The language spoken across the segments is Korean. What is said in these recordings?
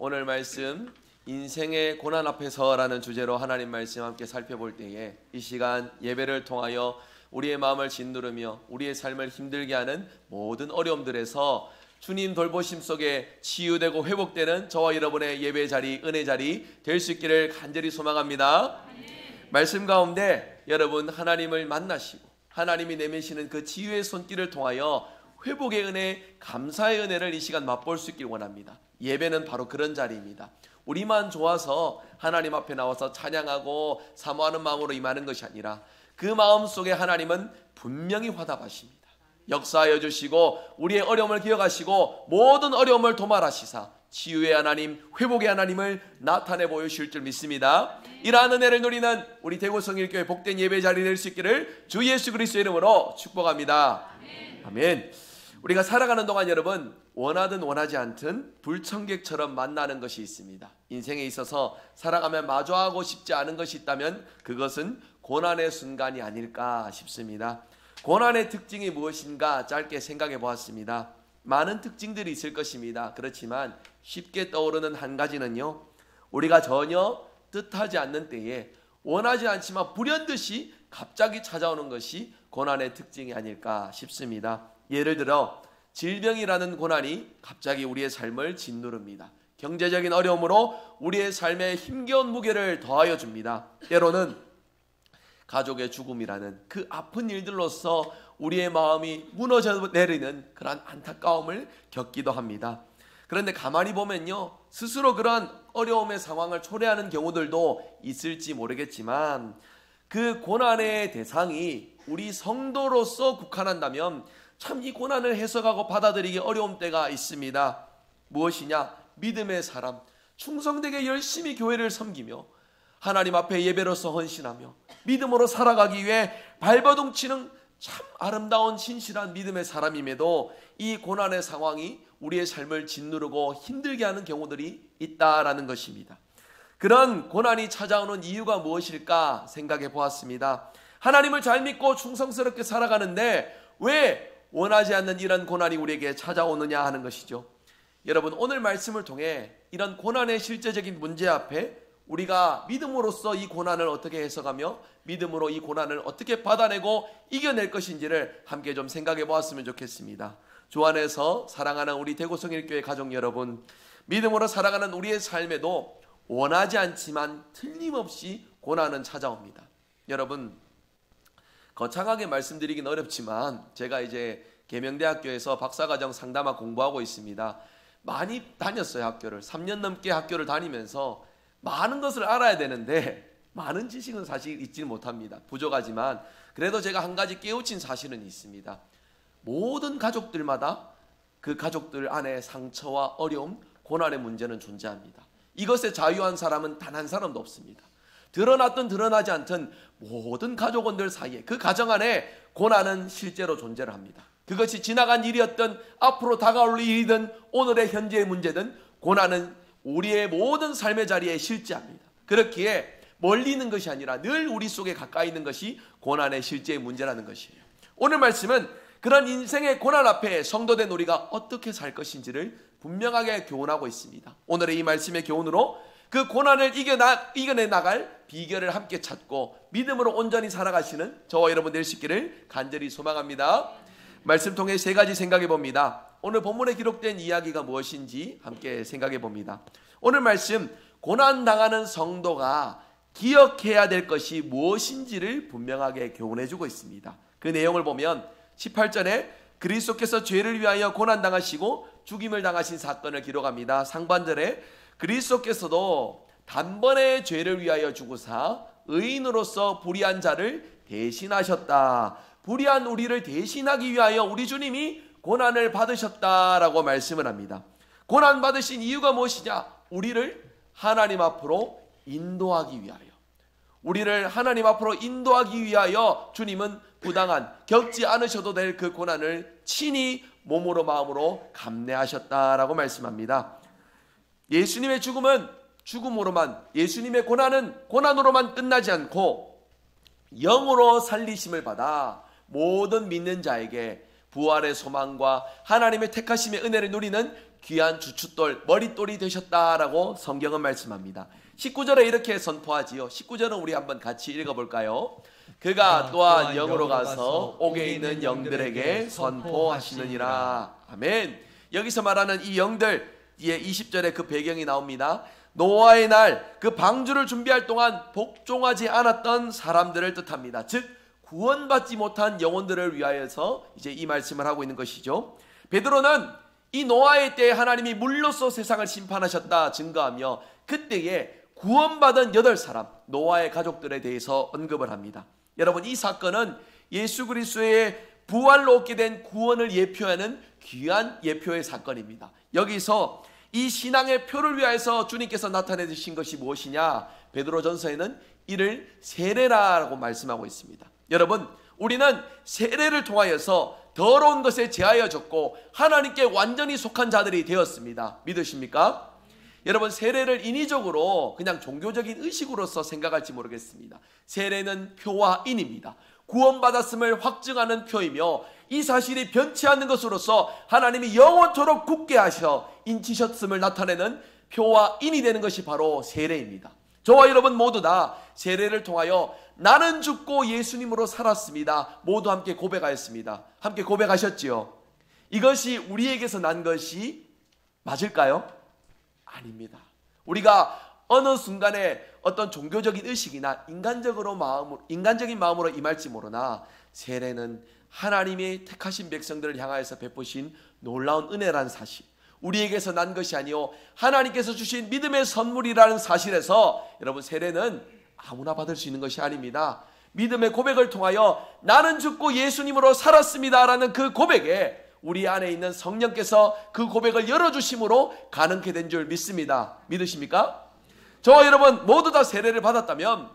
오늘 말씀 인생의 고난 앞에서라는 주제로 하나님 말씀 함께 살펴볼 때에 이 시간 예배를 통하여 우리의 마음을 짓누르며 우리의 삶을 힘들게 하는 모든 어려움들에서 주님 돌보심 속에 치유되고 회복되는 저와 여러분의 예배 자리, 은혜 자리 될 수 있기를 간절히 소망합니다. 말씀 가운데 여러분 하나님을 만나시고 하나님이 내미시는 그 치유의 손길을 통하여 회복의 은혜, 감사의 은혜를 이 시간 맛볼 수 있길 원합니다. 예배는 바로 그런 자리입니다. 우리만 좋아서 하나님 앞에 나와서 찬양하고 사모하는 마음으로 임하는 것이 아니라 그 마음 속에 하나님은 분명히 화답하십니다. 역사하여 주시고 우리의 어려움을 기억하시고 모든 어려움을 도말하시사 치유의 하나님, 회복의 하나님을 나타내 보여주실 줄 믿습니다. 이러한 은혜를 누리는 우리 대구성일교회 복된 예배 자리 될 수 있기를 주 예수 그리스도의 이름으로 축복합니다. 아멘. 우리가 살아가는 동안 여러분 원하든 원하지 않든 불청객처럼 만나는 것이 있습니다. 인생에 있어서 살아가면 마주하고 싶지 않은 것이 있다면 그것은 고난의 순간이 아닐까 싶습니다. 고난의 특징이 무엇인가 짧게 생각해 보았습니다. 많은 특징들이 있을 것입니다. 그렇지만 쉽게 떠오르는 한 가지는요, 우리가 전혀 뜻하지 않는 때에 원하지 않지만 불현듯이 갑자기 찾아오는 것이 고난의 특징이 아닐까 싶습니다. 예를 들어 질병이라는 고난이 갑자기 우리의 삶을 짓누릅니다. 경제적인 어려움으로 우리의 삶에 힘겨운 무게를 더하여 줍니다. 때로는 가족의 죽음이라는 그 아픈 일들로서 우리의 마음이 무너져 내리는 그러한 안타까움을 겪기도 합니다. 그런데 가만히 보면요, 스스로 그런 어려움의 상황을 초래하는 경우들도 있을지 모르겠지만 그 고난의 대상이 우리 성도로서 국한한다면 참 이 고난을 해석하고 받아들이기 어려운 때가 있습니다. 무엇이냐? 믿음의 사람, 충성되게 열심히 교회를 섬기며 하나님 앞에 예배로서 헌신하며 믿음으로 살아가기 위해 발버둥치는 참 아름다운 신실한 믿음의 사람임에도 이 고난의 상황이 우리의 삶을 짓누르고 힘들게 하는 경우들이 있다라는 것입니다. 그런 고난이 찾아오는 이유가 무엇일까 생각해 보았습니다. 하나님을 잘 믿고 충성스럽게 살아가는데 왜 원하지 않는 이런 고난이 우리에게 찾아오느냐 하는 것이죠. 여러분, 오늘 말씀을 통해 이런 고난의 실제적인 문제 앞에 우리가 믿음으로써 이 고난을 어떻게 해석하며 믿음으로 이 고난을 어떻게 받아내고 이겨낼 것인지를 함께 좀 생각해 보았으면 좋겠습니다. 주 안에서 사랑하는 우리 대구성일교회 가족 여러분, 믿음으로 살아가는 우리의 삶에도 원하지 않지만 틀림없이 고난은 찾아옵니다. 여러분, 거창하게 말씀드리긴 어렵지만 제가 이제 계명대학교에서 박사과정 상담학 공부하고 있습니다. 많이 다녔어요. 학교를 3년 넘게 학교를 다니면서 많은 것을 알아야 되는데 많은 지식은 사실 잊지 못합니다. 부족하지만 그래도 제가 한 가지 깨우친 사실은 있습니다. 모든 가족들마다 그 가족들 안에 상처와 어려움, 고난의 문제는 존재합니다. 이것에 자유한 사람은 단 한 사람도 없습니다. 드러났든 드러나지 않든 모든 가족원들 사이에 그 가정 안에 고난은 실제로 존재를 합니다. 그것이 지나간 일이었든 앞으로 다가올 일이든 오늘의 현재의 문제든 고난은 우리의 모든 삶의 자리에 실제합니다. 그렇기에 멀리 있는 것이 아니라 늘 우리 속에 가까이 있는 것이 고난의 실제의 문제라는 것이에요. 오늘 말씀은 그런 인생의 고난 앞에 성도된 우리가 어떻게 살 것인지를 분명하게 교훈하고 있습니다. 오늘의 이 말씀의 교훈으로 그 고난을 이겨내 나갈 비결을 함께 찾고 믿음으로 온전히 살아가시는 저와 여러분 될 수 있기를 간절히 소망합니다. 말씀 통해 세 가지 생각해 봅니다. 오늘 본문에 기록된 이야기가 무엇인지 함께 생각해 봅니다. 오늘 말씀, 고난당하는 성도가 기억해야 될 것이 무엇인지를 분명하게 교훈해 주고 있습니다. 그 내용을 보면 18절에 그리스도께서 죄를 위하여 고난당하시고 죽임을 당하신 사건을 기록합니다. 상반절에 그리스도께서도 단번에 죄를 위하여 죽으사 의인으로서 불의한 자를 대신하셨다. 불의한 우리를 대신하기 위하여 우리 주님이 고난을 받으셨다라고 말씀을 합니다. 고난 받으신 이유가 무엇이냐? 우리를 하나님 앞으로 인도하기 위하여. 우리를 하나님 앞으로 인도하기 위하여 주님은 부당한, 겪지 않으셔도 될 그 고난을 친히 몸으로 마음으로 감내하셨다라고 말씀합니다. 예수님의 죽음은 죽음으로만, 예수님의 고난은 고난으로만 끝나지 않고 영으로 살리심을 받아 모든 믿는 자에게 부활의 소망과 하나님의 택하심의 은혜를 누리는 귀한 주춧돌 머릿돌이 되셨다라고 성경은 말씀합니다. 19절에 이렇게 선포하지요. 19절은 우리 한번 같이 읽어볼까요? 그가 또한 영으로 가서 옥에 있는 영들에게 선포하시느니라. 아멘. 여기서 말하는 이 영들, 20절에 그 배경이 나옵니다. 노아의 날 그 방주를 준비할 동안 복종하지 않았던 사람들을 뜻합니다. 즉 구원받지 못한 영혼들을 위하여서 이제 이 말씀을 하고 있는 것이죠. 베드로는 이 노아의 때에 하나님이 물로써 세상을 심판하셨다 증거하며 그때에 구원받은 8사람 노아의 가족들에 대해서 언급을 합니다. 여러분, 이 사건은 예수 그리스도의 부활로 얻게 된 구원을 예표하는 귀한 예표의 사건입니다. 여기서 이 신앙의 표를 위하여서 주님께서 나타내 주신 것이 무엇이냐? 베드로전서에는 이를 세례라고 말씀하고 있습니다. 여러분, 우리는 세례를 통하여서 더러운 것에 제하여졌고 하나님께 완전히 속한 자들이 되었습니다. 믿으십니까? 여러분, 세례를 인위적으로 그냥 종교적인 의식으로서 생각할지 모르겠습니다. 세례는 표와 인입니다. 구원받았음을 확증하는 표이며 이 사실이 변치 않는 것으로서 하나님이 영원토록 굳게 하셔 인치셨음을 나타내는 표와 인이 되는 것이 바로 세례입니다. 저와 여러분 모두 다 세례를 통하여 나는 죽고 예수님으로 살았습니다. 모두 함께 고백하였습니다. 함께 고백하셨지요. 이것이 우리에게서 난 것이 맞을까요? 아닙니다. 우리가 어느 순간에 어떤 종교적인 의식이나 인간적인 마음으로 임할지 모르나 세례는 하나님의 택하신 백성들을 향하여서 베푸신 놀라운 은혜라는 사실, 우리에게서 난 것이 아니요 하나님께서 주신 믿음의 선물이라는 사실에서 여러분, 세례는 아무나 받을 수 있는 것이 아닙니다. 믿음의 고백을 통하여 나는 죽고 예수님으로 살았습니다라는 그 고백에 우리 안에 있는 성령께서 그 고백을 열어주심으로 가능케 된 줄 믿습니다. 믿으십니까? 저와 여러분 모두 다 세례를 받았다면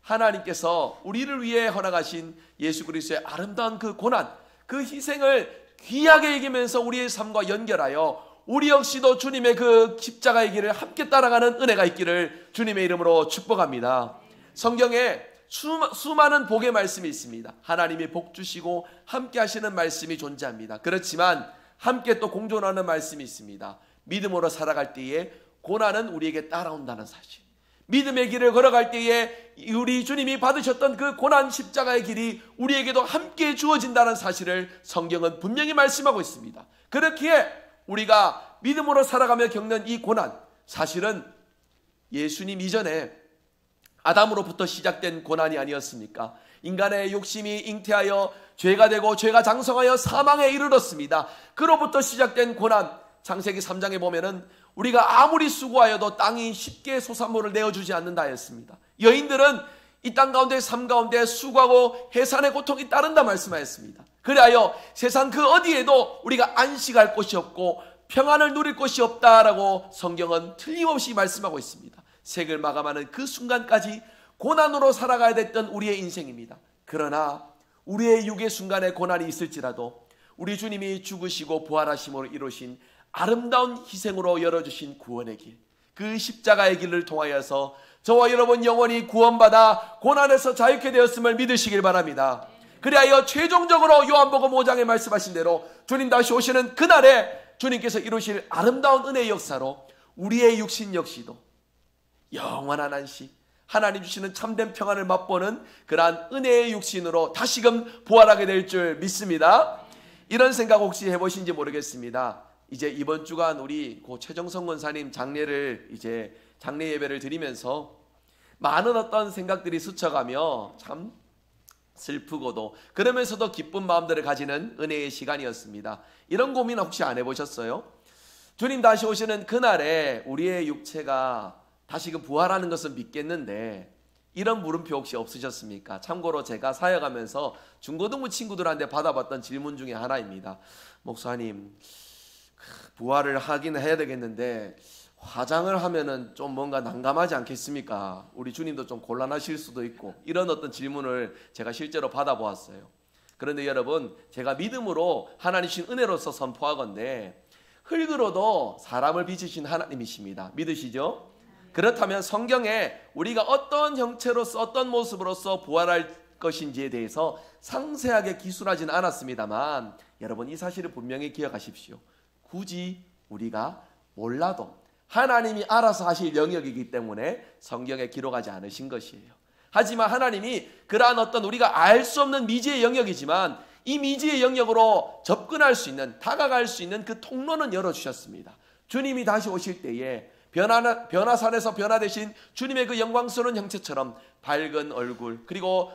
하나님께서 우리를 위해 허락하신 예수 그리스도의 아름다운 그 고난, 그 희생을 귀하게 여기면서 우리의 삶과 연결하여 우리 역시도 주님의 그 십자가의 길을 함께 따라가는 은혜가 있기를 주님의 이름으로 축복합니다. 성경에 수많은 복의 말씀이 있습니다. 하나님이 복 주시고 함께 하시는 말씀이 존재합니다. 그렇지만 함께 또 공존하는 말씀이 있습니다. 믿음으로 살아갈 때에 고난은 우리에게 따라온다는 사실, 믿음의 길을 걸어갈 때에 우리 주님이 받으셨던 그 고난 십자가의 길이 우리에게도 함께 주어진다는 사실을 성경은 분명히 말씀하고 있습니다. 그렇기에 우리가 믿음으로 살아가며 겪는 이 고난, 사실은 예수님 이전에 아담으로부터 시작된 고난이 아니었습니까? 인간의 욕심이 잉태하여 죄가 되고 죄가 장성하여 사망에 이르렀습니다. 그로부터 시작된 고난, 창세기 3장에 보면은 우리가 아무리 수고하여도 땅이 쉽게 소산물을 내어주지 않는다 했습니다. 여인들은 이 땅 가운데 삶 가운데 수고하고 해산의 고통이 따른다 말씀하였습니다. 그리하여 세상 그 어디에도 우리가 안식할 곳이 없고 평안을 누릴 곳이 없다라고 성경은 틀림없이 말씀하고 있습니다. 색을 마감하는 그 순간까지 고난으로 살아가야 됐던 우리의 인생입니다. 그러나 우리의 육의 순간에 고난이 있을지라도 우리 주님이 죽으시고 부활하심으로 이루신 아름다운 희생으로 열어주신 구원의 길, 그 십자가의 길을 통하여서 저와 여러분 영원히 구원받아 고난에서 자유케 되었음을 믿으시길 바랍니다. 그리하여 최종적으로 요한복음 5장에 말씀하신 대로 주님 다시 오시는 그날에 주님께서 이루실 아름다운 은혜의 역사로 우리의 육신 역시도 영원한 안식, 하나님 주시는 참된 평안을 맛보는 그러한 은혜의 육신으로 다시금 부활하게 될 줄 믿습니다. 이런 생각 혹시 해보신지 모르겠습니다. 이제 이번 주간 우리 고 최정성 권사님 장례 예배를 드리면서 많은 어떤 생각들이 스쳐가며 참 슬프고도 그러면서도 기쁜 마음들을 가지는 은혜의 시간이었습니다. 이런 고민 혹시 안 해보셨어요? 주님 다시 오시는 그날에 우리의 육체가 다시금 부활하는 것은 믿겠는데 이런 물음표 혹시 없으셨습니까? 참고로 제가 사역하면서 중고등부 친구들한테 받아봤던 질문 중에 하나입니다. 목사님, 부활을 하긴 해야 되겠는데 화장을 하면은 좀 뭔가 난감하지 않겠습니까? 우리 주님도 좀 곤란하실 수도 있고, 이런 어떤 질문을 제가 실제로 받아보았어요. 그런데 여러분, 제가 믿음으로 하나님 주신 은혜로서 선포하건대 흙으로도 사람을 빚으신 하나님이십니다. 믿으시죠? 그렇다면 성경에 우리가 어떤 형체로서 어떤 모습으로서 부활할 것인지에 대해서 상세하게 기술하지는 않았습니다만 여러분, 이 사실을 분명히 기억하십시오. 굳이 우리가 몰라도 하나님이 알아서 하실 영역이기 때문에 성경에 기록하지 않으신 것이에요. 하지만 하나님이 그러한 어떤 우리가 알 수 없는 미지의 영역이지만 이 미지의 영역으로 접근할 수 있는, 다가갈 수 있는 그 통로는 열어주셨습니다. 주님이 다시 오실 때에 변화산에서 변화되신 주님의 그 영광스러운 형체처럼 밝은 얼굴, 그리고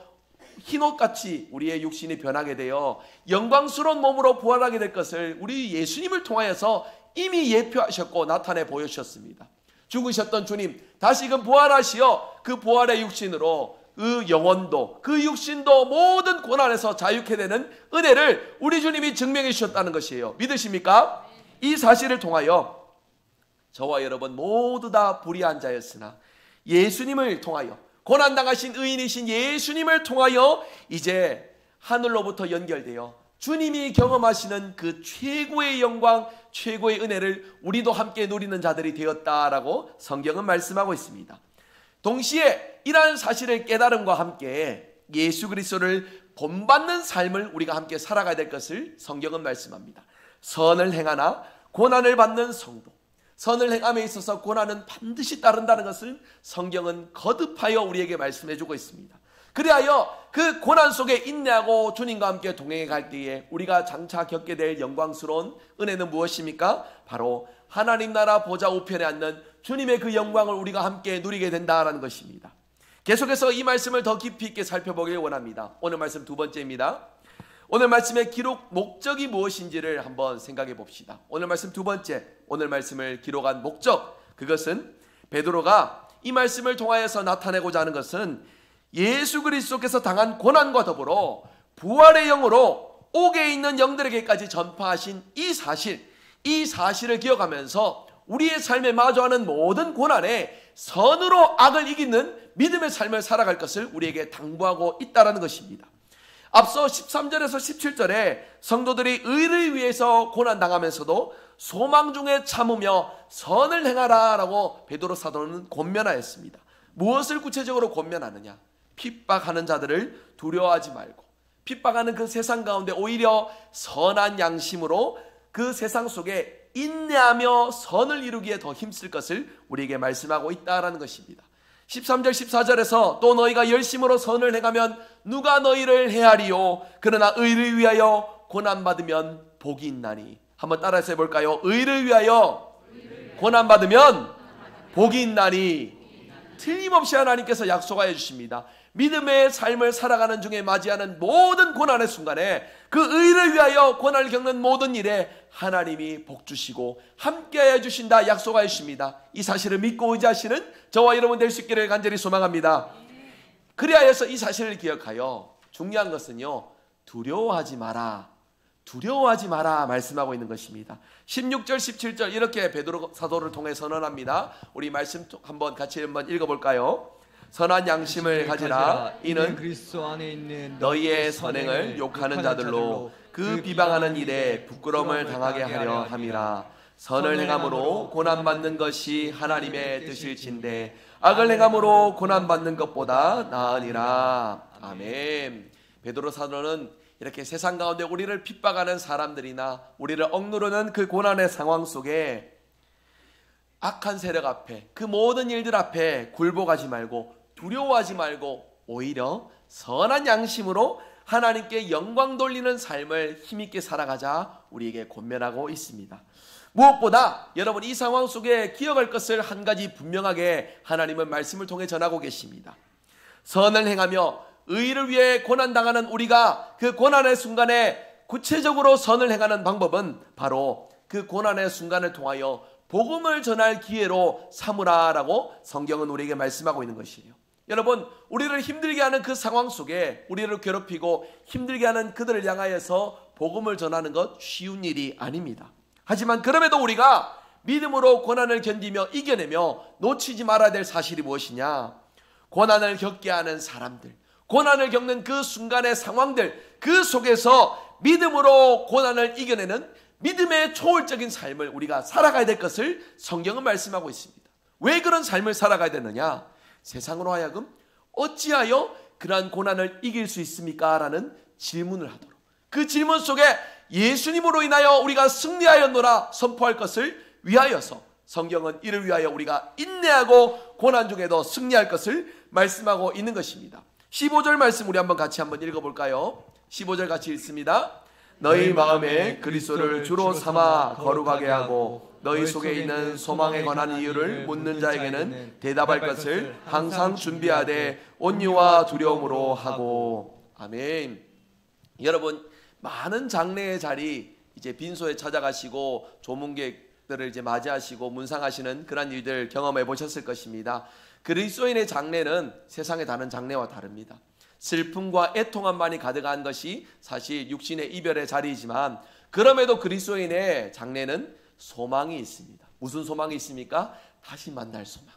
흰옷같이 우리의 육신이 변하게 되어 영광스러운 몸으로 부활하게 될 것을 우리 예수님을 통하여서 이미 예표하셨고 나타내 보여주셨습니다. 죽으셨던 주님 다시금 부활하시어 그 부활의 육신으로 그 영혼도 그 육신도 모든 고난에서 자유케 되는 은혜를 우리 주님이 증명해 주셨다는 것이에요. 믿으십니까? 이 사실을 통하여 저와 여러분 모두 다 불의한 자였으나 예수님을 통하여, 고난당하신 의인이신 예수님을 통하여 이제 하늘로부터 연결되어 주님이 경험하시는 그 최고의 영광, 최고의 은혜를 우리도 함께 누리는 자들이 되었다라고 성경은 말씀하고 있습니다. 동시에 이러한 사실을 깨달음과 함께 예수 그리스도를 본받는 삶을 우리가 함께 살아가야 될 것을 성경은 말씀합니다. 선을 행하나 고난을 받는 성도, 선을 행함에 있어서 고난은 반드시 따른다는 것을 성경은 거듭하여 우리에게 말씀해 주고 있습니다. 그리하여 그 고난 속에 인내하고 주님과 함께 동행해 갈 때에 우리가 장차 겪게 될 영광스러운 은혜는 무엇입니까? 바로 하나님 나라 보좌 우편에 앉는 주님의 그 영광을 우리가 함께 누리게 된다는 것입니다. 계속해서 이 말씀을 더 깊이 있게 살펴보길 원합니다. 오늘 말씀 두 번째입니다. 오늘 말씀의 기록 목적이 무엇인지를 한번 생각해 봅시다. 오늘 말씀 두 번째, 오늘 말씀을 기록한 목적, 그것은 베드로가 이 말씀을 통하여서 나타내고자 하는 것은 예수 그리스도께서 당한 고난과 더불어 부활의 영으로 옥에 있는 영들에게까지 전파하신 이 사실을 기억하면서 우리의 삶에 마주하는 모든 고난에 선으로 악을 이기는 믿음의 삶을 살아갈 것을 우리에게 당부하고 있다는 것입니다. 앞서 13절에서 17절에 성도들이 의를 위해서 고난당하면서도 소망 중에 참으며 선을 행하라 라고 베드로 사도는 권면하였습니다. 무엇을 구체적으로 권면하느냐? 핍박하는 자들을 두려워하지 말고 핍박하는 그 세상 가운데 오히려 선한 양심으로 그 세상 속에 인내하며 선을 이루기에 더 힘쓸 것을 우리에게 말씀하고 있다는 것입니다. 13절 14절에서 또 너희가 열심으로 선을 행하면 누가 너희를 해하리요 그러나 의를 위하여 고난받으면 복이 있나니. 한번 따라서 해볼까요? 의를 위하여 고난받으면 복이 있나니. 틀림없이 하나님께서 약속하여 주십니다. 믿음의 삶을 살아가는 중에 맞이하는 모든 고난의 순간에 그 의를 위하여 고난을 겪는 모든 일에 하나님이 복 주시고 함께하여 주신다 약속하여 주십니다. 이 사실을 믿고 의지하시는 저와 여러분 될 수 있기를 간절히 소망합니다. 그리하여서 이 사실을 기억하여 중요한 것은요, 두려워하지 마라 말씀하고 있는 것입니다. 16절 17절 이렇게 베드로 사도를 통해 선언합니다. 우리 말씀 한번 같이 한번 읽어볼까요? 선한 양심을 가지라. 이는 그리스도 안에 있는 너희의 선행을 욕하는 자들로 그 비방하는 일에 부끄러움을 당하게 하려 함이라. 선을 행함으로 고난받는 것이 하나님의 뜻일진데 악을 행함으로 고난받는 것보다 나으니라. 아멘. 베드로 사도는 이렇게 세상 가운데 우리를 핍박하는 사람들이나 우리를 억누르는 그 고난의 상황 속에 악한 세력 앞에, 그 모든 일들 앞에 굴복하지 말고 두려워하지 말고 오히려 선한 양심으로 하나님께 영광 돌리는 삶을 힘있게 살아가자 우리에게 권면하고 있습니다. 무엇보다 여러분 이 상황 속에 기억할 것을 한 가지 분명하게 하나님은 말씀을 통해 전하고 계십니다. 선을 행하며 의를 위해 고난당하는 우리가 그 고난의 순간에 구체적으로 선을 행하는 방법은 바로 그 고난의 순간을 통하여 복음을 전할 기회로 삼으라라고 성경은 우리에게 말씀하고 있는 것이에요. 여러분, 우리를 힘들게 하는 그 상황 속에 우리를 괴롭히고 힘들게 하는 그들을 향하여서 복음을 전하는 것 쉬운 일이 아닙니다. 하지만 그럼에도 우리가 믿음으로 고난을 견디며 이겨내며 놓치지 말아야 될 사실이 무엇이냐? 고난을 겪게 하는 사람들, 고난을 겪는 그 순간의 상황들, 그 속에서 믿음으로 고난을 이겨내는 믿음의 초월적인 삶을 우리가 살아가야 될 것을 성경은 말씀하고 있습니다. 왜 그런 삶을 살아가야 되느냐? 세상으로 하여금 어찌하여 그러한 고난을 이길 수 있습니까? 라는 질문을 하도록, 그 질문 속에 예수님으로 인하여 우리가 승리하였노라 선포할 것을 위하여서 성경은 이를 위하여 우리가 인내하고 고난 중에도 승리할 것을 말씀하고 있는 것입니다. 15절 말씀 우리 같이 한번 읽어볼까요? 15절 같이 읽습니다. 너희 마음에 그리스도를 주로 삼아 거룩하게 하고 너희 속에 있는 소망에 관한 이유를 묻는 자에게는 대답할 것을 항상 준비하되 온유와 두려움으로 하고. 아멘. 여러분, 많은 장례의 자리 이제 빈소에 찾아가시고 조문객들을 이제 맞이하시고 문상하시는 그런 일들 경험해 보셨을 것입니다. 그리스도인의 장례는 세상의 다른 장례와 다릅니다. 슬픔과 애통함만이 가득한 것이 사실 육신의 이별의 자리이지만, 그럼에도 그리스도인의 장례는 소망이 있습니다. 무슨 소망이 있습니까? 다시 만날 소망,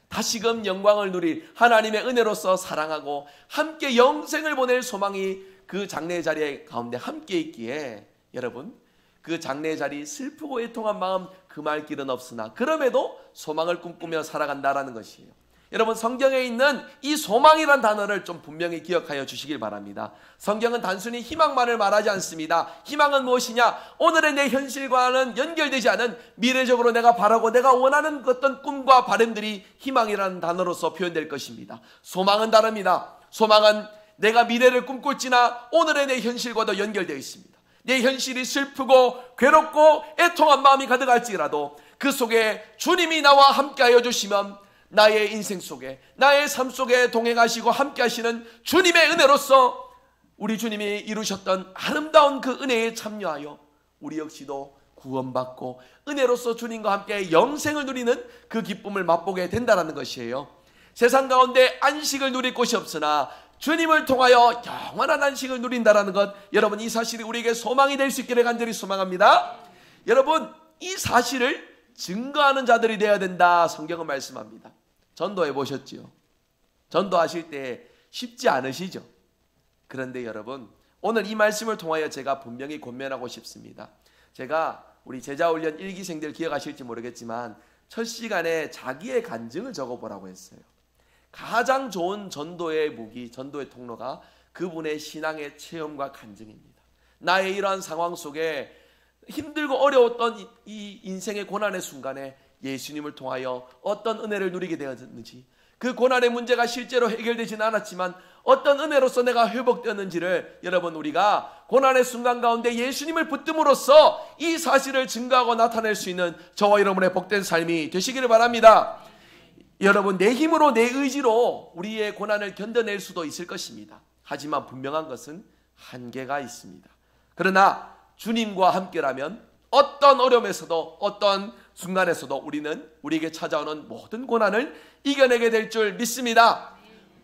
다시금 영광을 누릴 하나님의 은혜로서 사랑하고 함께 영생을 보낼 소망이 그 장례의 자리에 가운데 함께 있기에, 여러분, 그 장례의 자리 슬프고 애통한 마음 금할 길은 없으나 그럼에도 소망을 꿈꾸며 살아간다라는 것이에요. 여러분, 성경에 있는 이 소망이란 단어를 좀 분명히 기억하여 주시길 바랍니다. 성경은 단순히 희망만을 말하지 않습니다. 희망은 무엇이냐? 오늘의 내 현실과는 연결되지 않은 미래적으로 내가 바라고 내가 원하는 어떤 꿈과 바람들이 희망이라는 단어로서 표현될 것입니다. 소망은 다릅니다. 소망은 내가 미래를 꿈꿀지나 오늘의 내 현실과도 연결되어 있습니다. 내 현실이 슬프고 괴롭고 애통한 마음이 가득할지라도 그 속에 주님이 나와 함께하여 주시면 나의 인생 속에, 나의 삶 속에 동행하시고 함께 하시는 주님의 은혜로서 우리 주님이 이루셨던 아름다운 그 은혜에 참여하여 우리 역시도 구원받고 은혜로서 주님과 함께 영생을 누리는 그 기쁨을 맛보게 된다는 것이에요. 세상 가운데 안식을 누릴 곳이 없으나 주님을 통하여 영원한 안식을 누린다는 것, 여러분, 이 사실이 우리에게 소망이 될 수 있기를 간절히 소망합니다. 여러분, 이 사실을 증거하는 자들이 되어야 된다, 성경은 말씀합니다. 전도해 보셨지요? 전도하실 때 쉽지 않으시죠? 그런데 여러분, 오늘 이 말씀을 통하여 제가 분명히 권면하고 싶습니다. 제가 우리 제자훈련 1기생들 기억하실지 모르겠지만 첫 시간에 자기의 간증을 적어보라고 했어요. 가장 좋은 전도의 무기, 전도의 통로가 그분의 신앙의 체험과 간증입니다. 나의 이러한 상황 속에 힘들고 어려웠던 이 인생의 고난의 순간에 예수님을 통하여 어떤 은혜를 누리게 되었는지, 그 고난의 문제가 실제로 해결되지는 않았지만 어떤 은혜로서 내가 회복되었는지를, 여러분, 우리가 고난의 순간 가운데 예수님을 붙듦으로써 이 사실을 증거하고 나타낼 수 있는 저와 여러분의 복된 삶이 되시기를 바랍니다. 여러분, 내 힘으로 내 의지로 우리의 고난을 견뎌낼 수도 있을 것입니다. 하지만 분명한 것은 한계가 있습니다. 그러나 주님과 함께라면 어떤 어려움에서도 어떤 순간에서도 우리는 우리에게 찾아오는 모든 고난을 이겨내게 될 줄 믿습니다.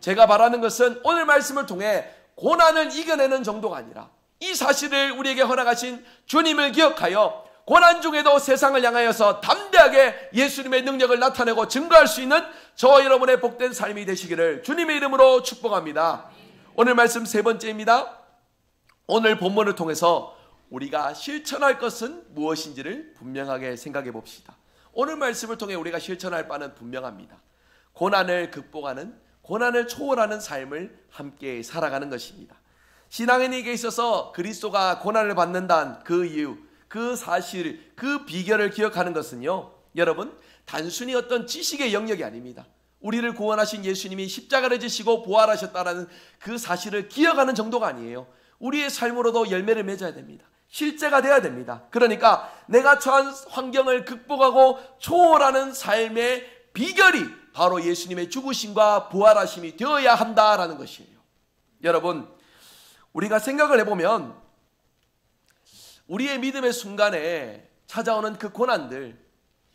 제가 바라는 것은 오늘 말씀을 통해 고난을 이겨내는 정도가 아니라 이 사실을 우리에게 허락하신 주님을 기억하여 고난 중에도 세상을 향하여서 담대하게 예수님의 능력을 나타내고 증거할 수 있는 저와 여러분의 복된 삶이 되시기를 주님의 이름으로 축복합니다. 오늘 말씀 세 번째입니다. 오늘 본문을 통해서 우리가 실천할 것은 무엇인지를 분명하게 생각해 봅시다. 오늘 말씀을 통해 우리가 실천할 바는 분명합니다. 고난을 극복하는, 고난을 초월하는 삶을 함께 살아가는 것입니다. 신앙인에게 있어서 그리스도가 고난을 받는다는 그 이유, 그 사실, 그 비결을 기억하는 것은요, 여러분, 단순히 어떤 지식의 영역이 아닙니다. 우리를 구원하신 예수님이 십자가를 지시고 부활하셨다는 그 사실을 기억하는 정도가 아니에요. 우리의 삶으로도 열매를 맺어야 됩니다. 실제가 돼야 됩니다. 그러니까 내가 처한 환경을 극복하고 초월하는 삶의 비결이 바로 예수님의 죽으심과 부활하심이 되어야 한다라는 것이에요. 여러분, 우리가 생각을 해보면 우리의 믿음의 순간에 찾아오는 그 고난들,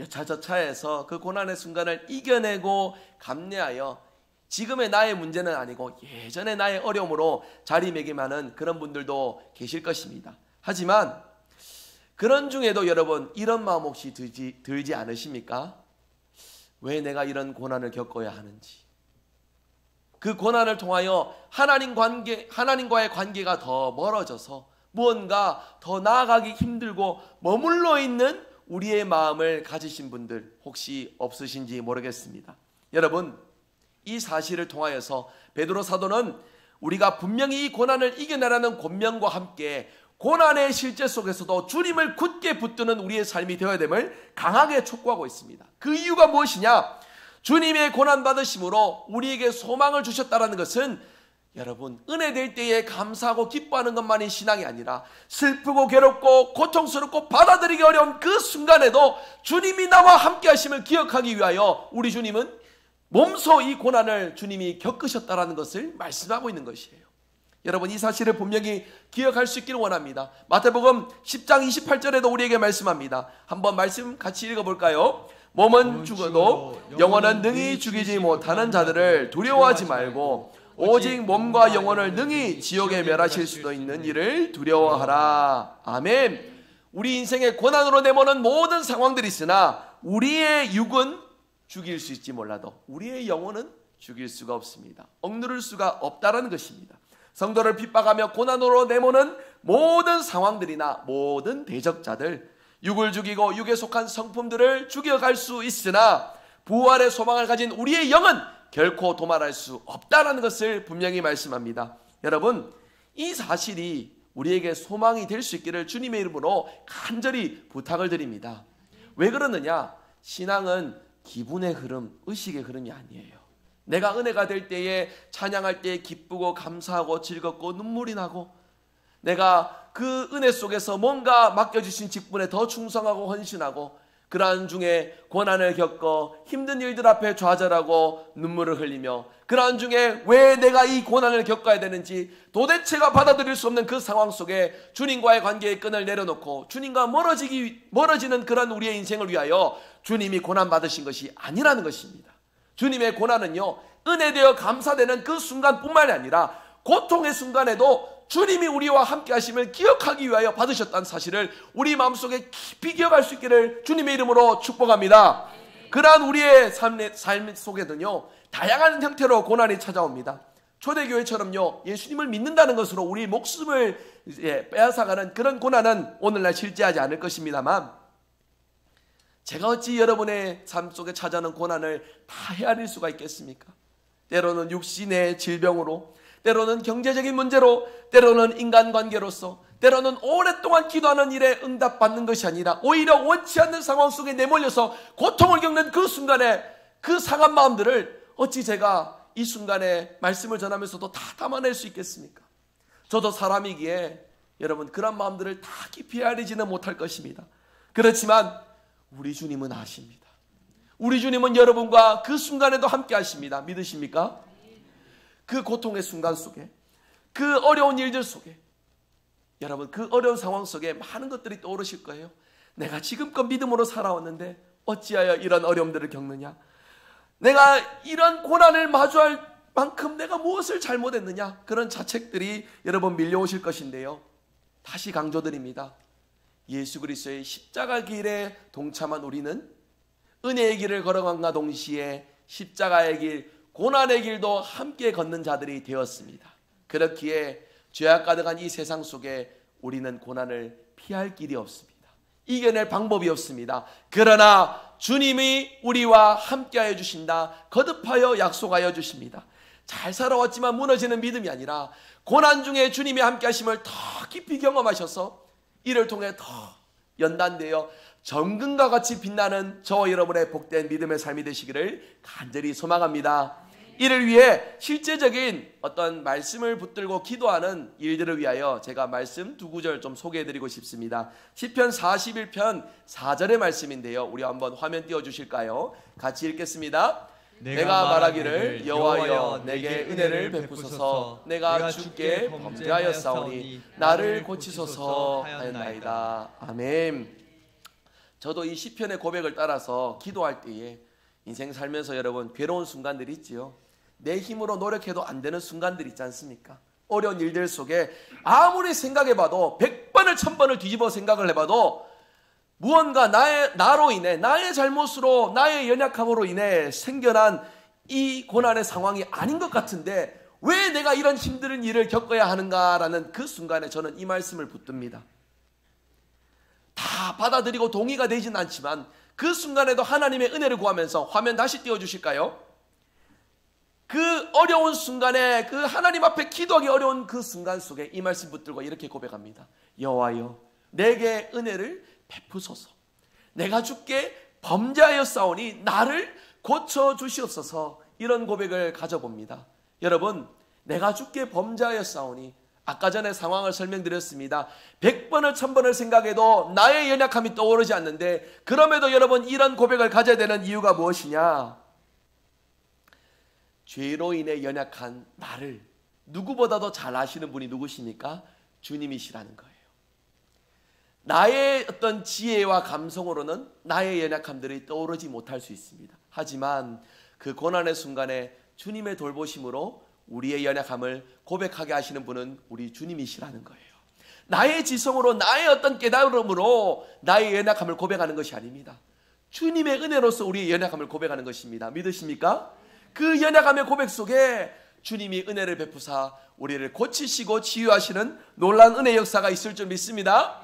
여차저차해서 그 고난의 순간을 이겨내고 감내하여 지금의 나의 문제는 아니고 예전의 나의 어려움으로 자리매김하는 그런 분들도 계실 것입니다. 하지만 그런 중에도 여러분, 이런 마음 혹시 들지 않으십니까? 왜 내가 이런 고난을 겪어야 하는지, 그 고난을 통하여 하나님과의 관계가 더 멀어져서 무언가 더 나아가기 힘들고 머물러 있는 우리의 마음을 가지신 분들 혹시 없으신지 모르겠습니다. 여러분, 이 사실을 통하여서 베드로 사도는 우리가 분명히 이 고난을 이겨내라는 권면과 함께 고난의 실제 속에서도 주님을 굳게 붙드는 우리의 삶이 되어야 됨을 강하게 촉구하고 있습니다. 그 이유가 무엇이냐? 주님의 고난받으심으로 우리에게 소망을 주셨다는 것은 여러분, 은혜 될 때에 감사하고 기뻐하는 것만이 신앙이 아니라 슬프고 괴롭고 고통스럽고 받아들이기 어려운 그 순간에도 주님이 나와 함께 하심을 기억하기 위하여 우리 주님은 몸소 이 고난을 주님이 겪으셨다는 것을 말씀하고 있는 것이에요. 여러분, 이 사실을 분명히 기억할 수 있기를 원합니다. 마태복음 10장 28절에도 우리에게 말씀합니다. 한번 말씀 같이 읽어볼까요? 몸은 죽어도 영혼은 능히 죽이지 못하는 자들을 두려워하지 말고 오직 몸과 영혼을 능히 지옥에 멸하실 수도 있는 일을 두려워하라. 아멘. 우리 인생의 고난으로 내모는 모든 상황들이 있으나 우리의 육은 죽일 수 있지 몰라도 우리의 영혼은 죽일 수가 없습니다. 억누를 수가 없다라는 것입니다. 성도를 핍박하며 고난으로 내모는 모든 상황들이나 모든 대적자들, 육을 죽이고 육에 속한 성품들을 죽여갈 수 있으나 부활의 소망을 가진 우리의 영은 결코 도말할 수 없다는 것을 분명히 말씀합니다. 여러분, 이 사실이 우리에게 소망이 될 수 있기를 주님의 이름으로 간절히 부탁을 드립니다. 왜 그러느냐? 신앙은 기분의 흐름, 의식의 흐름이 아니에요. 내가 은혜가 될 때에 찬양할 때에 기쁘고 감사하고 즐겁고 눈물이 나고 내가 그 은혜 속에서 뭔가 맡겨주신 직분에 더 충성하고 헌신하고 그러한 중에 고난을 겪어 힘든 일들 앞에 좌절하고 눈물을 흘리며 그러한 중에 왜 내가 이 고난을 겪어야 되는지 도대체가 받아들일 수 없는 그 상황 속에 주님과의 관계의 끈을 내려놓고 주님과 멀어지는 그런 우리의 인생을 위하여 주님이 고난받으신 것이 아니라는 것입니다. 주님의 고난은요, 은혜되어 감사되는 그 순간뿐만이 아니라 고통의 순간에도 주님이 우리와 함께 하심을 기억하기 위하여 받으셨다는 사실을 우리 마음속에 깊이 기억할 수 있기를 주님의 이름으로 축복합니다. 그러한 우리의 삶 속에는요, 다양한 형태로 고난이 찾아옵니다. 초대교회처럼요, 예수님을 믿는다는 것으로 우리 목숨을 빼앗아가는 그런 고난은 오늘날 실제하지 않을 것입니다만, 제가 어찌 여러분의 삶 속에 찾아오는 고난을 다 헤아릴 수가 있겠습니까? 때로는 육신의 질병으로, 때로는 경제적인 문제로, 때로는 인간관계로서, 때로는 오랫동안 기도하는 일에 응답받는 것이 아니라 오히려 원치 않는 상황 속에 내몰려서 고통을 겪는 그 순간에 그 상한 마음들을 어찌 제가 이 순간에 말씀을 전하면서도 다 담아낼 수 있겠습니까? 저도 사람이기에 여러분, 그런 마음들을 다 깊이 헤아리지는 못할 것입니다. 그렇지만 우리 주님은 아십니다. 우리 주님은 여러분과 그 순간에도 함께 하십니다. 믿으십니까? 그 고통의 순간 속에, 그 어려운 일들 속에, 여러분, 그 어려운 상황 속에 많은 것들이 떠오르실 거예요. 내가 지금껏 믿음으로 살아왔는데 어찌하여 이런 어려움들을 겪느냐? 내가 이런 고난을 마주할 만큼 내가 무엇을 잘못했느냐? 그런 자책들이 여러분 밀려오실 것인데요, 다시 강조드립니다. 예수 그리스도의 십자가 길에 동참한 우리는 은혜의 길을 걸어간과 동시에 십자가의 길, 고난의 길도 함께 걷는 자들이 되었습니다. 그렇기에 죄악 가득한 이 세상 속에 우리는 고난을 피할 길이 없습니다. 이겨낼 방법이 없습니다. 그러나 주님이 우리와 함께하여 주신다. 거듭하여 약속하여 주십니다. 잘 살아왔지만 무너지는 믿음이 아니라 고난 중에 주님의 함께하심을 더 깊이 경험하셔서 이를 통해 더 연단되어 정금과 같이 빛나는 저와 여러분의 복된 믿음의 삶이 되시기를 간절히 소망합니다. 이를 위해 실제적인 어떤 말씀을 붙들고 기도하는 일들을 위하여 제가 말씀 두 구절 좀 소개해드리고 싶습니다. 시편 41편 4절의 말씀인데요, 우리 한번 화면 띄워주실까요? 같이 읽겠습니다. 내가 말하기를 여호와여 내게 은혜를 베푸소서. 내가 주께 범죄하였사오니 나를 고치소서 하였나이다. 아멘. 저도 이 시편의 고백을 따라서 기도할 때에 인생 살면서 여러분 괴로운 순간들이 있지요. 내 힘으로 노력해도 안 되는 순간들 있지 않습니까? 어려운 일들 속에 아무리 생각해봐도 100번을 1000번을 뒤집어 생각을 해봐도 무언가 나로 인해, 나의 잘못으로, 나의 연약함으로 인해 생겨난 이 고난의 상황이 아닌 것 같은데 왜 내가 이런 힘든 일을 겪어야 하는가라는 그 순간에 저는 이 말씀을 붙듭니다. 다 받아들이고 동의가 되지는 않지만 그 순간에도 하나님의 은혜를 구하면서, 화면 다시 띄워주실까요? 그 어려운 순간에, 그 하나님 앞에 기도하기 어려운 그 순간 속에 이 말씀 붙들고 이렇게 고백합니다. 여호와여 내게 은혜를 베푸소서. 내가 주께 범죄하였사오니 나를 고쳐주시옵소서. 이런 고백을 가져봅니다. 여러분, 내가 주께 범죄하였사오니, 아까 전에 상황을 설명드렸습니다. 100번을 1000번을 생각해도 나의 연약함이 떠오르지 않는데, 그럼에도 여러분 이런 고백을 가져야 되는 이유가 무엇이냐? 죄로 인해 연약한 나를 누구보다도 잘 아시는 분이 누구십니까? 주님이시라는 거예요. 나의 어떤 지혜와 감성으로는 나의 연약함들이 떠오르지 못할 수 있습니다. 하지만 그 고난의 순간에 주님의 돌보심으로 우리의 연약함을 고백하게 하시는 분은 우리 주님이시라는 거예요. 나의 지성으로, 나의 어떤 깨달음으로 나의 연약함을 고백하는 것이 아닙니다. 주님의 은혜로서 우리의 연약함을 고백하는 것입니다. 믿으십니까? 그 연약함의 고백 속에 주님이 은혜를 베푸사 우리를 고치시고 치유하시는 놀라운 은혜 역사가 있을 줄 믿습니다.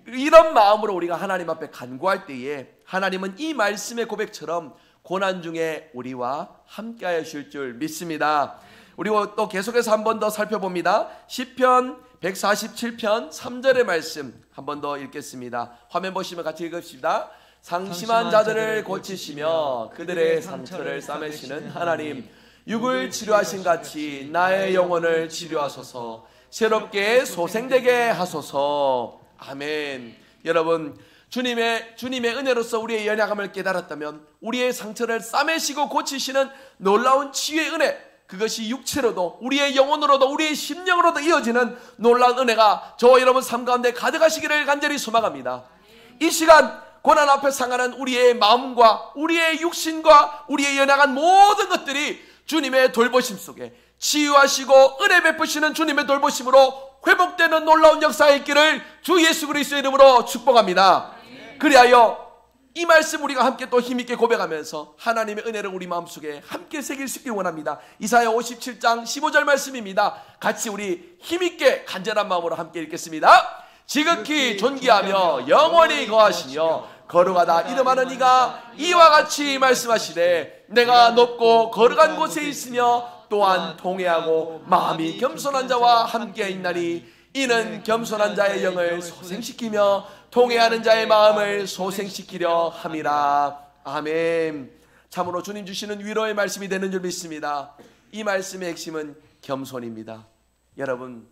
이런 마음으로 우리가 하나님 앞에 간구할 때에 하나님은 이 말씀의 고백처럼 고난 중에 우리와 함께 하실 줄 믿습니다. 우리 또 계속해서 한 번 더 살펴봅니다. 시편 147편 3절의 말씀 한 번 더 읽겠습니다. 화면 보시면 같이 읽읍시다. 상심한 자들을 고치시며 그들의 상처를 싸매시는 하나님, 육을 치료하신 같이 나의 영혼을 치료하소서. 새롭게 소생되게 하소서. 아멘. 여러분, 주님의 은혜로서 우리의 연약함을 깨달았다면 우리의 상처를 싸매시고 고치시는 놀라운 치유의 은혜, 그것이 육체로도 우리의 영혼으로도 우리의 심령으로도 이어지는 놀라운 은혜가 저와 여러분 삶 가운데 가득하시기를 간절히 소망합니다. 이 시간 고난 앞에 상하는 우리의 마음과 우리의 육신과 우리의 연약한 모든 것들이 주님의 돌보심 속에 치유하시고 은혜 베푸시는 주님의 돌보심으로 회복되는 놀라운 역사가 있기를 주 예수 그리스도의 이름으로 축복합니다. 그리하여 이 말씀 우리가 함께 또 힘있게 고백하면서 하나님의 은혜를 우리 마음속에 함께 새길 수 있기를 원합니다. 이사야 57장 15절 말씀입니다. 같이 우리 힘있게 간절한 마음으로 함께 읽겠습니다. 지극히 존귀하며 영원히 거하시며 거룩하다 이름하는 이가 이와 같이 말씀하시되 내가 높고 거룩한 곳에 있으며 또한 통회하고 마음이 겸손한 자와 함께 있나니 이는 겸손한 자의 영을 소생시키며 통회하는 자의 마음을 소생시키려 함이라. 아멘. 참으로 주님 주시는 위로의 말씀이 되는 줄 믿습니다. 이 말씀의 핵심은 겸손입니다. 여러분,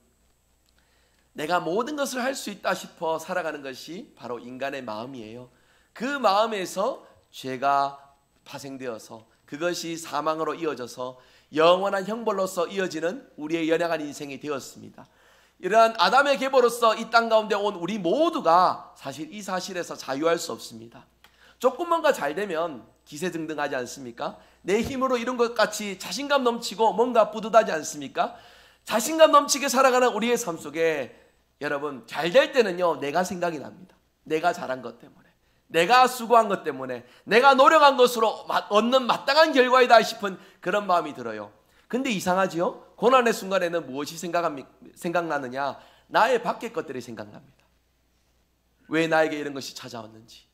내가 모든 것을 할 수 있다 싶어 살아가는 것이 바로 인간의 마음이에요. 그 마음에서 죄가 파생되어서 그것이 사망으로 이어져서 영원한 형벌로서 이어지는 우리의 연약한 인생이 되었습니다. 이러한 아담의 계보로서 이 땅 가운데 온 우리 모두가 사실 이 사실에서 자유할 수 없습니다. 조금 뭔가 잘 되면 기세등등하지 않습니까? 내 힘으로 이룬 것 같이 자신감 넘치고 뭔가 뿌듯하지 않습니까? 자신감 넘치게 살아가는 우리의 삶 속에 여러분, 잘 될 때는요, 내가 생각이 납니다. 내가 잘한 것 때문에, 내가 수고한 것 때문에, 내가 노력한 것으로 얻는 마땅한 결과이다 싶은 그런 마음이 들어요. 근데 이상하지요? 고난의 순간에는 무엇이 생각나느냐? 나의 밖의 것들이 생각납니다. 왜 나에게 이런 것이 찾아왔는지,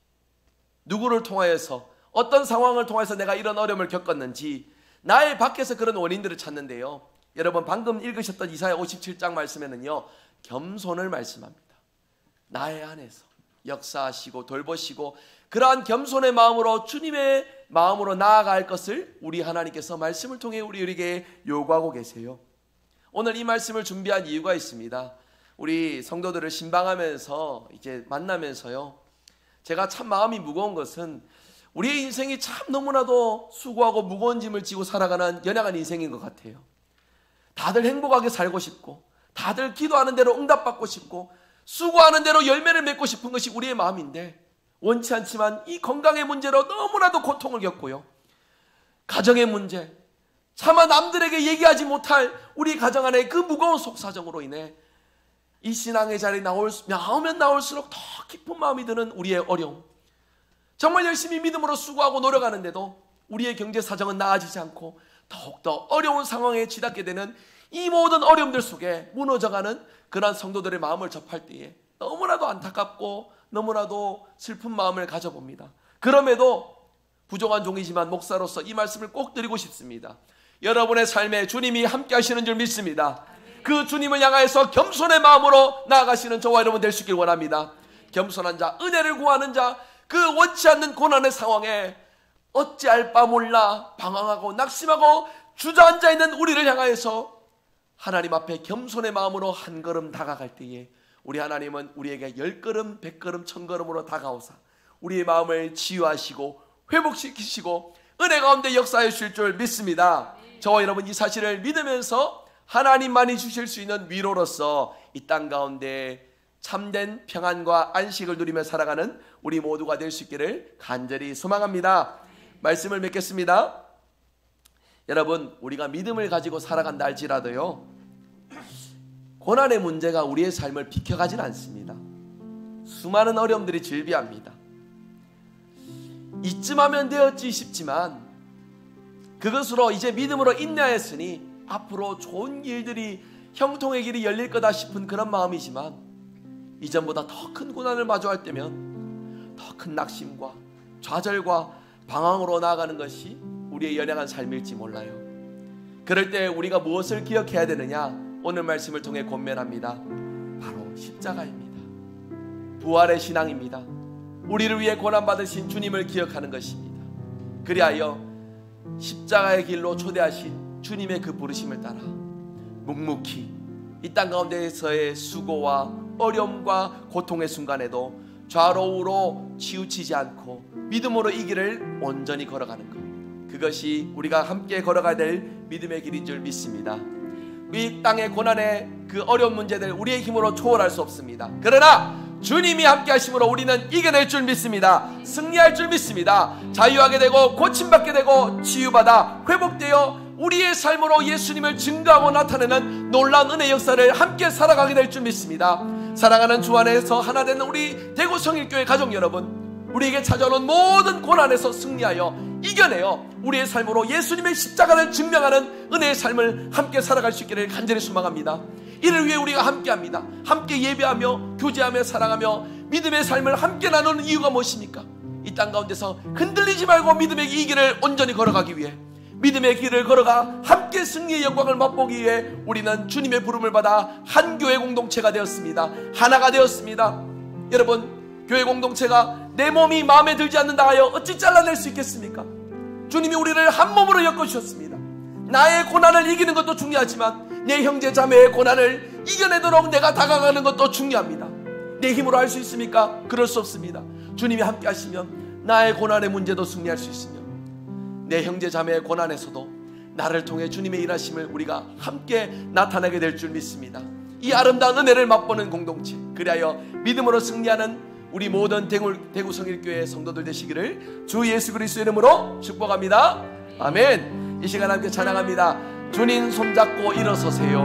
누구를 통하여서, 어떤 상황을 통해서 내가 이런 어려움을 겪었는지, 나의 밖에서 그런 원인들을 찾는데요, 여러분 방금 읽으셨던 이사야 57장 말씀에는요, 겸손을 말씀합니다. 나의 안에서 역사하시고 돌보시고 그러한 겸손의 마음으로 주님의 마음으로 나아갈 것을 우리 하나님께서 말씀을 통해 우리에게 요구하고 계세요. 오늘 이 말씀을 준비한 이유가 있습니다. 우리 성도들을 신방하면서 이제 만나면서요, 제가 참 마음이 무거운 것은 우리의 인생이 참 너무나도 수고하고 무거운 짐을 지고 살아가는 연약한 인생인 것 같아요. 다들 행복하게 살고 싶고, 다들 기도하는 대로 응답받고 싶고, 수고하는 대로 열매를 맺고 싶은 것이 우리의 마음인데, 원치 않지만 이 건강의 문제로 너무나도 고통을 겪고요, 가정의 문제, 차마 남들에게 얘기하지 못할 우리 가정 안에 그 무거운 속사정으로 인해 이 신앙의 자리에 나오면 나올수록 더 깊은 마음이 드는 우리의 어려움, 정말 열심히 믿음으로 수고하고 노력하는데도 우리의 경제 사정은 나아지지 않고 더욱더 어려운 상황에 치닫게 되는 이 모든 어려움들 속에 무너져가는 그러한 성도들의 마음을 접할 때에 너무나도 안타깝고 너무나도 슬픈 마음을 가져봅니다. 그럼에도 부족한 종이지만 목사로서 이 말씀을 꼭 드리고 싶습니다. 여러분의 삶에 주님이 함께 하시는 줄 믿습니다. 그 주님을 향하여서 겸손의 마음으로 나아가시는 저와 여러분 될 수 있길 원합니다. 겸손한 자, 은혜를 구하는 자, 그 원치 않는 고난의 상황에 어찌할 바 몰라 방황하고 낙심하고 주저앉아 있는 우리를 향하여서 하나님 앞에 겸손의 마음으로 한 걸음 다가갈 때에 우리 하나님은 우리에게 10걸음, 100걸음, 1000걸음으로 다가오사 우리의 마음을 치유하시고 회복시키시고 은혜 가운데 역사해 주실 줄 믿습니다. 저와 여러분 이 사실을 믿으면서 하나님만이 주실 수 있는 위로로서 이 땅 가운데 참된 평안과 안식을 누리며 살아가는 우리 모두가 될 수 있기를 간절히 소망합니다. 말씀을 맺겠습니다. 여러분, 우리가 믿음을 가지고 살아간다 할지라도요, 고난의 문제가 우리의 삶을 비켜가진 않습니다. 수많은 어려움들이 질비합니다. 이쯤 하면 되었지 싶지만 그것으로 이제 믿음으로 인내하였으니 앞으로 좋은 일들이 형통의 길이 열릴 거다 싶은 그런 마음이지만 이전보다 더 큰 고난을 마주할 때면 더 큰 낙심과 좌절과 방황으로 나아가는 것이 우리의 연약한 삶일지 몰라요. 그럴 때 우리가 무엇을 기억해야 되느냐? 오늘 말씀을 통해 권면합니다. 바로 십자가입니다. 부활의 신앙입니다. 우리를 위해 고난받으신 주님을 기억하는 것입니다. 그리하여 십자가의 길로 초대하신 주님의 그 부르심을 따라 묵묵히 이 땅 가운데에서의 수고와 어려움과 고통의 순간에도 좌로 우로 치우치지 않고 믿음으로 이 길을 온전히 걸어가는 것, 그것이 우리가 함께 걸어가야 될 믿음의 길인 줄 믿습니다. 이 땅의 고난의 그 어려운 문제들 우리의 힘으로 초월할 수 없습니다. 그러나 주님이 함께 하심으로 우리는 이겨낼 줄 믿습니다. 승리할 줄 믿습니다. 자유하게 되고 고침받게 되고 치유받아 회복되어 우리의 삶으로 예수님을 증거하고 나타내는 놀라운 은혜 역사를 함께 살아가게 될 줄 믿습니다. 사랑하는 주 안에서 하나 되는 우리 대구 성일교회 가족 여러분, 우리에게 찾아오는 모든 고난에서 승리하여 이겨내어 우리의 삶으로 예수님의 십자가를 증명하는 은혜의 삶을 함께 살아갈 수 있기를 간절히 소망합니다. 이를 위해 우리가 함께합니다. 함께 예배하며 교제하며 사랑하며 믿음의 삶을 함께 나누는 이유가 무엇입니까? 이 땅 가운데서 흔들리지 말고 믿음의 이 길을 온전히 걸어가기 위해, 믿음의 길을 걸어가 함께 승리의 영광을 맛보기 위해 우리는 주님의 부름을 받아 한 교회 공동체가 되었습니다. 하나가 되었습니다. 여러분, 교회 공동체가 내 몸이 마음에 들지 않는다 하여 어찌 잘라낼 수 있겠습니까? 주님이 우리를 한 몸으로 엮어주셨습니다. 나의 고난을 이기는 것도 중요하지만 내 형제 자매의 고난을 이겨내도록 내가 다가가는 것도 중요합니다. 내 힘으로 할 수 있습니까? 그럴 수 없습니다. 주님이 함께 하시면 나의 고난의 문제도 승리할 수 있으며 내 형제 자매의 고난에서도 나를 통해 주님의 일하심을 우리가 함께 나타내게 될 줄 믿습니다. 이 아름다운 은혜를 맛보는 공동체, 그리하여 믿음으로 승리하는 우리 모든 대구 성일교회 성도들 되시기를 주 예수 그리스도의 이름으로 축복합니다. 아멘. 이 시간 함께 찬양합니다. 주님 손잡고 일어서세요.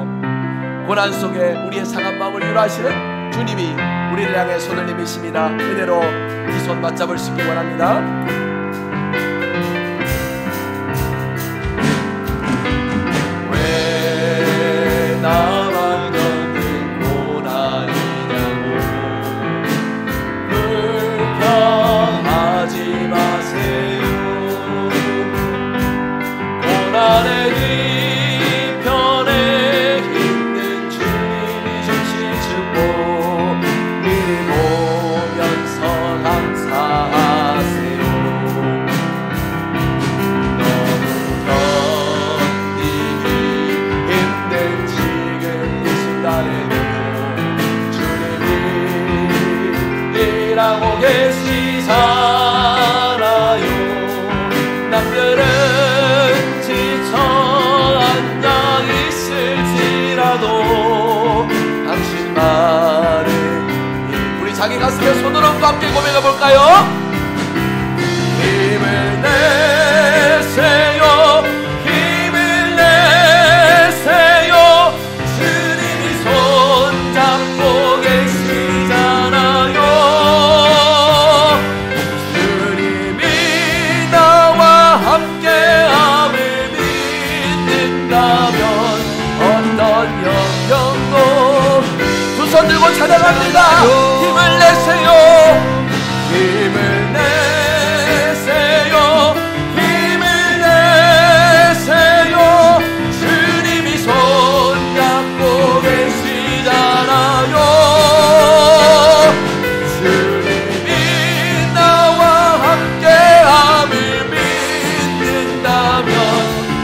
고난 속에 우리의 상한 마음을 위로하시는 주님이 우리를 향해 손을 내미십니다. 그대로 이 손 맞잡을 수 있기 원합니다. 왜 나만 겪는 고난이냐고 불평하지 마세요. 고난의 뒤편에 힘든 주님이 주신 축복 미리 보면서 감사하세요. 너무 견디기 힘든 지금 이 순간에도 주님이 일하고 계시잖아요. 남들은 지쳐 앉아 있을지라도 당신만은 우리 자기 가슴에 손을 얹고 함께 고백해 볼까요? 힘을 내세요. 힘을 내세요. 주님이 손잡고 계시잖아요. 주님이 나와 함께함을 믿는다면 어떤 영경도 두 손 들고 찬양합니다. 힘을 내세요. 힘을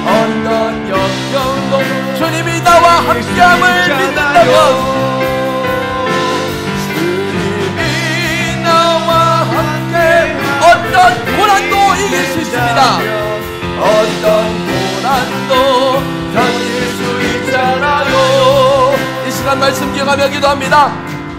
어떤 역경도 주님이 나와 함께함을 믿는다면, 주님이 나와 함께 어떤 고난도 이길 수 있습니다. 어떤 고난도 견딜 수 있잖아요. 이 시간 말씀 기억하며 기도합니다.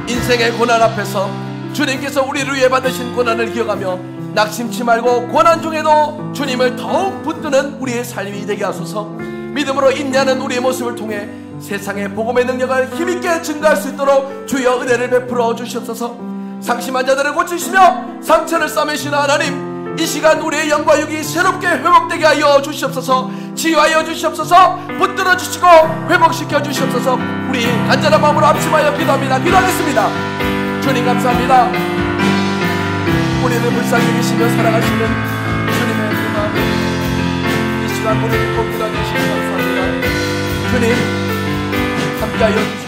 인생의 고난 앞에서 주님께서 우리를 위해 받으신 고난을 기억하며 낙심치 말고 고난 중에도 주님을 더욱 붙드는 우리의 삶이 되게 하소서. 믿음으로 인내하는 우리의 모습을 통해 세상의 복음의 능력을 힘있게 증가할 수 있도록 주여 은혜를 베풀어 주시옵소서. 상심한 자들을 고치시며 상처를 싸매시는 하나님, 이 시간 우리의 영과 육이 새롭게 회복되게 하여 주시옵소서. 치유하여 주시옵소서. 붙들어 주시고 회복시켜 주시옵소서. 우리 간절한 마음으로 합심하여 기도합니다. 기도하겠습니다. 주님 감사합니다. 우리를 불쌍히 여기시며 사랑하시는 주님의 그 마음을 이 시간 우리를 꼭 기도해 주시면 감사합니다. 주님 함께하여 주시옵소서.